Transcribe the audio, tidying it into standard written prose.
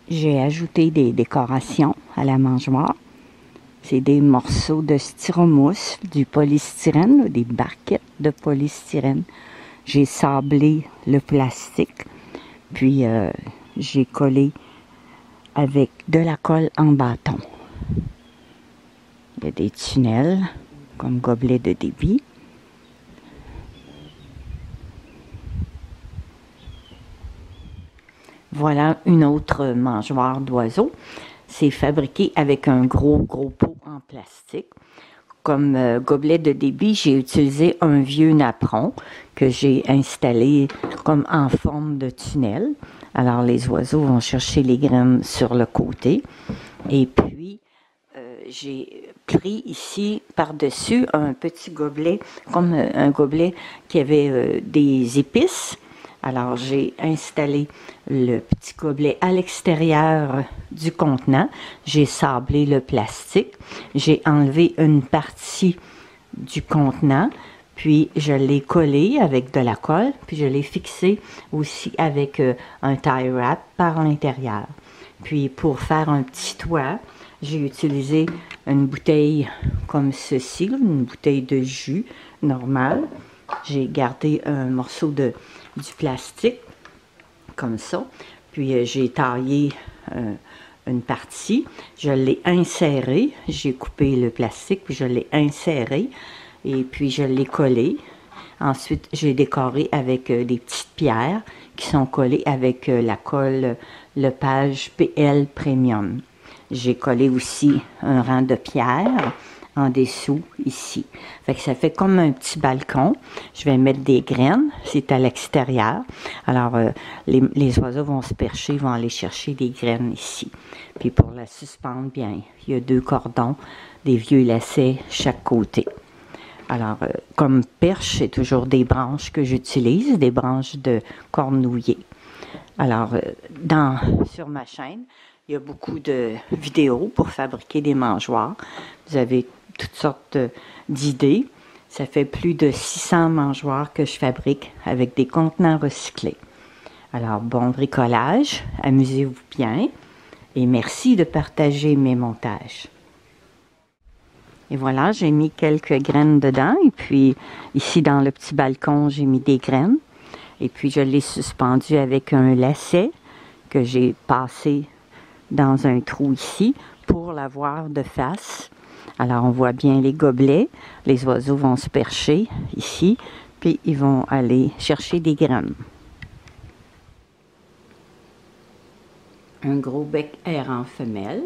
J'ai ajouté des décorations à la mangeoire. C'est des morceaux de styromousse, du polystyrène, des barquettes de polystyrène. J'ai sablé le plastique, puis j'ai collé avec de la colle en bâton. Il y a des tunnels, comme gobelet de débit. Voilà une autre mangeoire d'oiseau. C'est fabriqué avec un gros pot en plastique. Comme gobelet de débit, j'ai utilisé un vieux napperon que j'ai installé comme en forme de tunnel. Alors les oiseaux vont chercher les graines sur le côté. Et puis, j'ai pris ici par-dessus un petit gobelet, comme un gobelet qui avait des épices. Alors, j'ai installé le petit gobelet à l'extérieur du contenant. J'ai sablé le plastique. J'ai enlevé une partie du contenant, puis je l'ai collé avec de la colle, puis je l'ai fixé aussi avec un tie wrap par l'intérieur. Puis, pour faire un petit toit, j'ai utilisé une bouteille comme ceci, une bouteille de jus normale. J'ai gardé un morceau du plastique, comme ça. Puis j'ai taillé une partie. Je l'ai inséré. J'ai coupé le plastique, puis je l'ai inséré. Et puis je l'ai collé. Ensuite, j'ai décoré avec des petites pierres qui sont collées avec la colle Lepage PL Premium. J'ai collé aussi un rang de pierres en dessous, ici. Fait que ça fait comme un petit balcon. Je vais mettre des graines, c'est à l'extérieur. Alors, les oiseaux vont se percher, vont aller chercher des graines ici. Puis pour la suspendre, bien, il y a 2 cordons, des vieux lacets chaque côté. Alors, comme perche, c'est toujours des branches que j'utilise, des branches de cornouiller. Alors, sur ma chaîne, il y a beaucoup de vidéos pour fabriquer des mangeoires. Vous avez toutes sortes d'idées. Ça fait plus de 600 mangeoires que je fabrique avec des contenants recyclés. Alors, bon bricolage, amusez-vous bien et merci de partager mes montages. Et voilà, j'ai mis quelques graines dedans et puis ici dans le petit balcon, j'ai mis des graines. Et puis je l'ai suspendu avec un lacet que j'ai passé dans un trou ici pour l'avoir de face. Alors, on voit bien les gobelets. Les oiseaux vont se percher ici, puis ils vont aller chercher des graines. Un gros bec errant femelle.